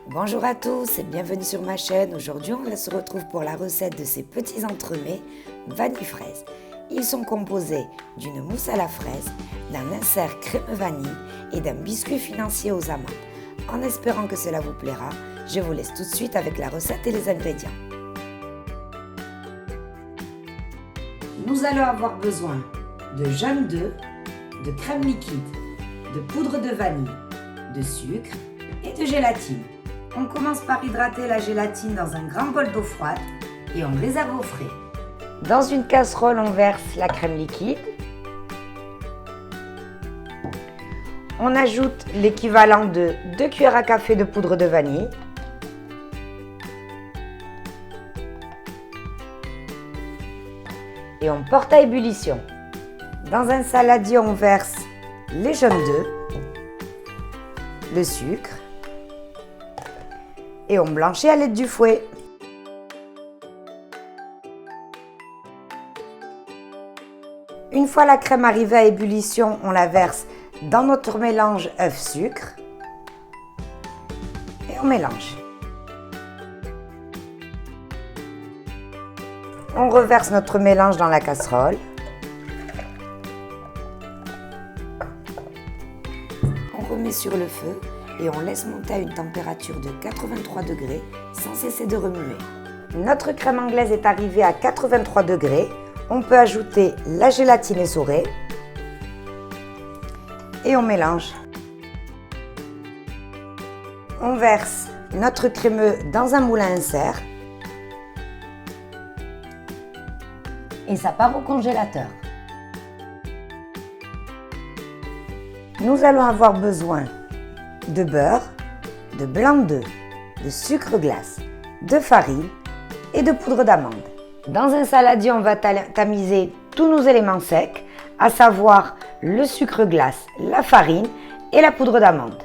Bonjour à tous et bienvenue sur ma chaîne. Aujourd'hui, on se retrouve pour la recette de ces petits entremets vanille fraise. Ils sont composés d'une mousse à la fraise, d'un insert crème vanille et d'un biscuit financier aux amandes. En espérant que cela vous plaira, je vous laisse tout de suite avec la recette et les ingrédients. Nous allons avoir besoin de jaune d'œuf, de crème liquide, de poudre de vanille, de sucre et de gélatine. On commence par hydrater la gélatine dans un grand bol d'eau froide et on réserve au frais. Dans une casserole, on verse la crème liquide. On ajoute l'équivalent de 2 cuillères à café de poudre de vanille. Et on porte à ébullition. Dans un saladier, on verse les jaunes d'œufs, le sucre et on blanchit à l'aide du fouet. Une fois la crème arrivée à ébullition, on la verse dans notre mélange œuf-sucre et on mélange. On reverse notre mélange dans la casserole. On remet sur le feu et on laisse monter à une température de 83 degrés sans cesser de remuer. Notre crème anglaise est arrivée à 83 degrés. On peut ajouter la gélatine essorée et on mélange. On verse notre crémeux dans un moule à insert et ça part au congélateur. Nous allons avoir besoin de beurre, de blanc d'œuf, de sucre glace, de farine et de poudre d'amande. Dans un saladier, on va tamiser tous nos éléments secs, à savoir le sucre glace, la farine et la poudre d'amande.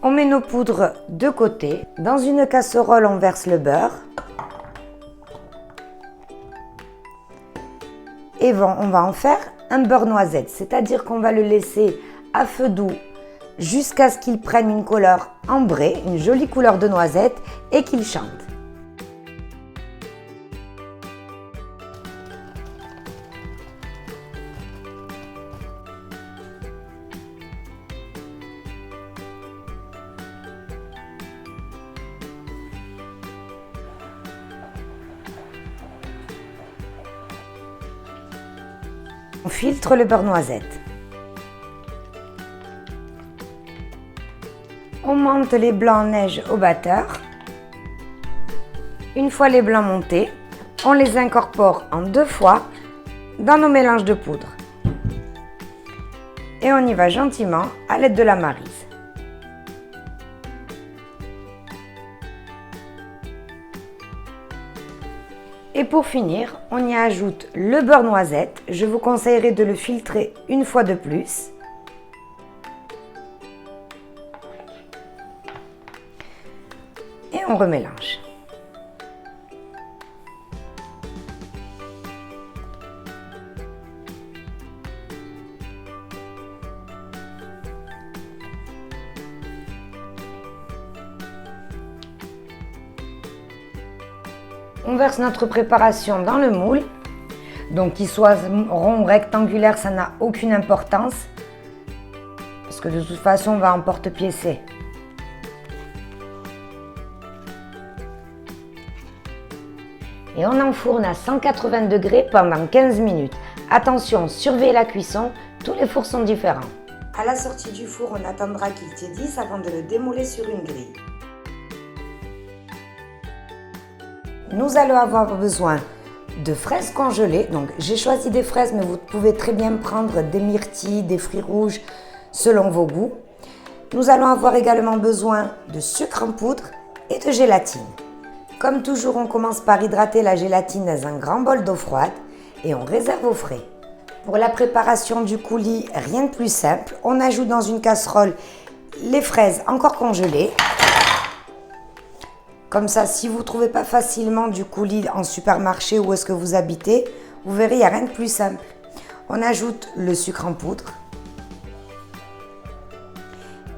On met nos poudres de côté. Dans une casserole, on verse le beurre. Et on va en faire un beurre noisette, c'est-à-dire qu'on va le laisser à feu doux jusqu'à ce qu'il prenne une couleur ambrée, une jolie couleur de noisette et qu'il chante. On filtre le beurre noisette. On monte les blancs en neige au batteur. Une fois les blancs montés, on les incorpore en 2 fois dans nos mélanges de poudre. Et on y va gentiment à l'aide de la maryse. Et pour finir, on y ajoute le beurre noisette. Je vous conseillerais de le filtrer une fois de plus. Et on remélange. On verse notre préparation dans le moule. Donc qu'il soit rond ou rectangulaire, ça n'a aucune importance. Parce que de toute façon, on va en porte-piécer. Et on enfourne à 180 degrés pendant 15 minutes. Attention, surveillez la cuisson, tous les fours sont différents. À la sortie du four, on attendra qu'il tiédisse avant de le démouler sur une grille. Nous allons avoir besoin de fraises congelées. Donc j'ai choisi des fraises, mais vous pouvez très bien prendre des myrtilles, des fruits rouges, selon vos goûts. Nous allons avoir également besoin de sucre en poudre et de gélatine. Comme toujours, on commence par hydrater la gélatine dans un grand bol d'eau froide et on réserve au frais. Pour la préparation du coulis, rien de plus simple. On ajoute dans une casserole les fraises encore congelées. Comme ça, si vous ne trouvez pas facilement du coulis en supermarché où est-ce que vous habitez, vous verrez, il n'y a rien de plus simple. On ajoute le sucre en poudre.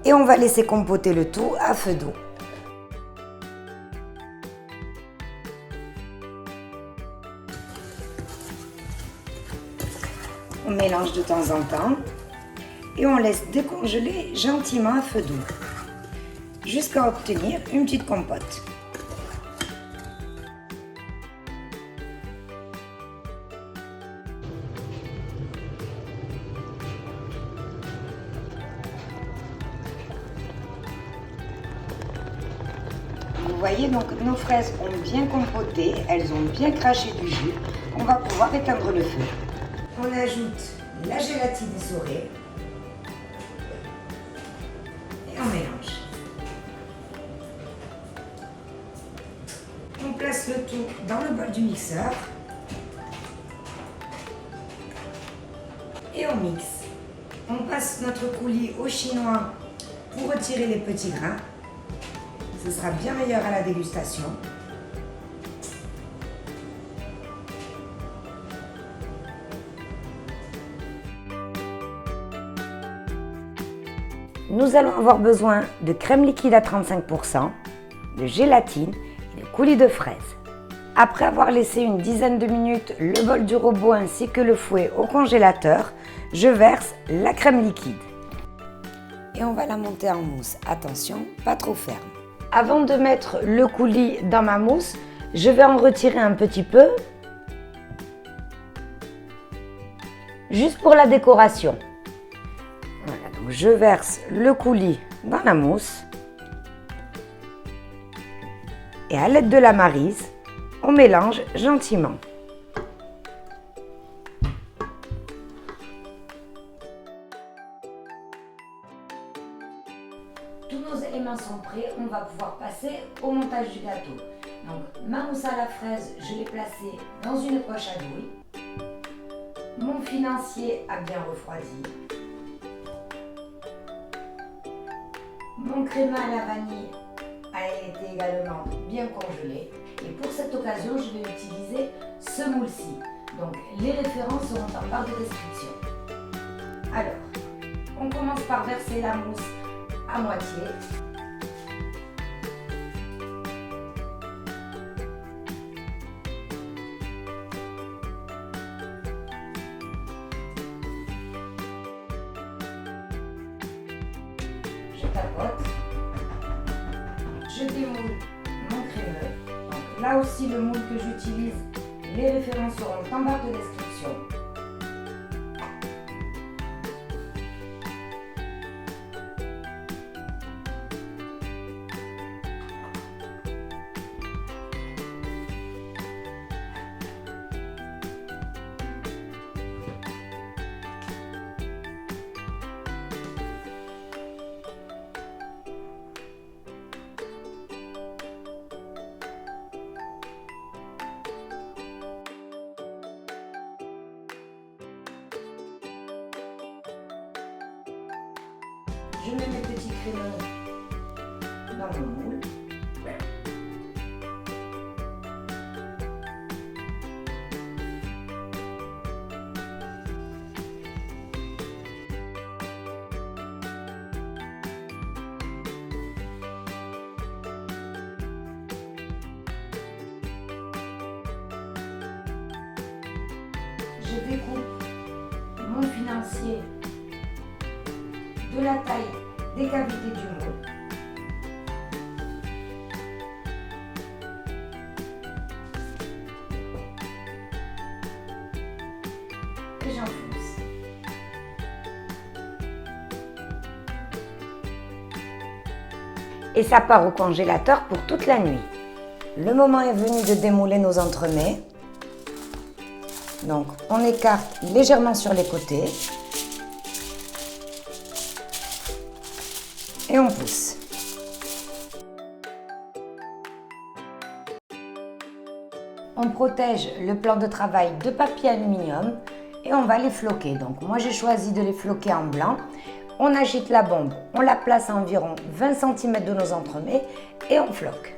Et on va laisser compoter le tout à feu doux. On mélange de temps en temps et on laisse décongeler gentiment à feu doux jusqu'à obtenir une petite compote. Vous voyez donc nos fraises ont bien compoté, elles ont bien craché du jus. On va pouvoir éteindre le feu. On ajoute la gélatine essorée et on mélange. On place le tout dans le bol du mixeur et on mixe. On passe notre coulis au chinois pour retirer les petits grains. Ce sera bien meilleur à la dégustation. Nous allons avoir besoin de crème liquide à 35%, de gélatine et de coulis de fraises. Après avoir laissé une dizaine de minutes le bol du robot ainsi que le fouet au congélateur, je verse la crème liquide. Et on va la monter en mousse. Attention, pas trop ferme. Avant de mettre le coulis dans ma mousse, je vais en retirer un petit peu, juste pour la décoration. Voilà, donc je verse le coulis dans la mousse et à l'aide de la maryse, on mélange gentiment. Tous nos éléments sont prêts, on va pouvoir passer au montage du gâteau. Donc ma mousse à la fraise, je l'ai placée dans une poche à douille. Mon financier a bien refroidi. Mon crémeux à la vanille a été également bien congelé. Et pour cette occasion, je vais utiliser ce moule-ci. Donc les références seront en barre de description. Alors, on commence par verser la mousse à moitié. Je tapote. Je démoule mon crémeux. Donc, là aussi, le moule que j'utilise, les références seront en barre de description. Je mets mes petits crémeux dans mon moule. Je découpe mon financier de la taille des cavités du moule. Et j'enfonce. Et ça part au congélateur pour toute la nuit. Le moment est venu de démouler nos entremets. Donc on écarte légèrement sur les côtés. Et on pousse. On protège le plan de travail de papier aluminium et on va les floquer. Donc moi j'ai choisi de les floquer en blanc. On agite la bombe, on la place à environ 20 cm de nos entremets et on floque.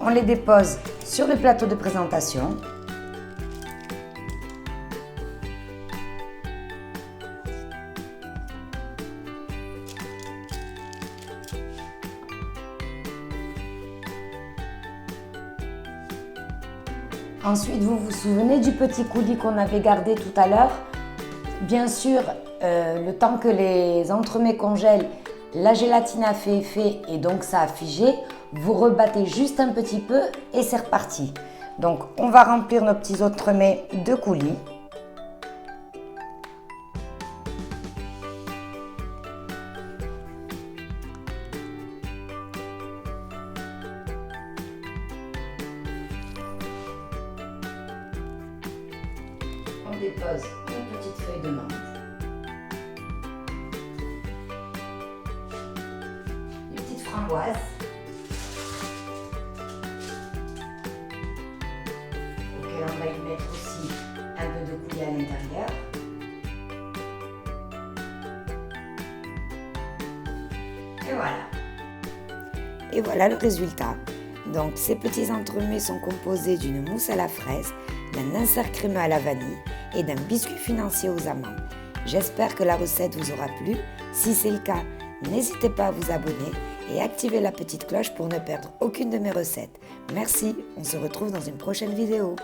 on les dépose sur le plateau de présentation. Ensuite, vous vous souvenez du petit coulis qu'on avait gardé tout à l'heure? Bien sûr, le temps que les entremets congèlent, la gélatine a fait effet et donc ça a figé. Vous rebattez juste un petit peu et c'est reparti. Donc, on va remplir nos petits entremets de coulis. On dépose une petite feuille de menthe, une petite framboise, auquel on va y mettre aussi un peu de coulis à l'intérieur. Et voilà. Et voilà le résultat. Donc ces petits entremets sont composés d'une mousse à la fraise, d'un insert crémeux à la vanille et d'un biscuit financier aux amandes. J'espère que la recette vous aura plu. Si c'est le cas, n'hésitez pas à vous abonner et activer la petite cloche pour ne perdre aucune de mes recettes. Merci, on se retrouve dans une prochaine vidéo.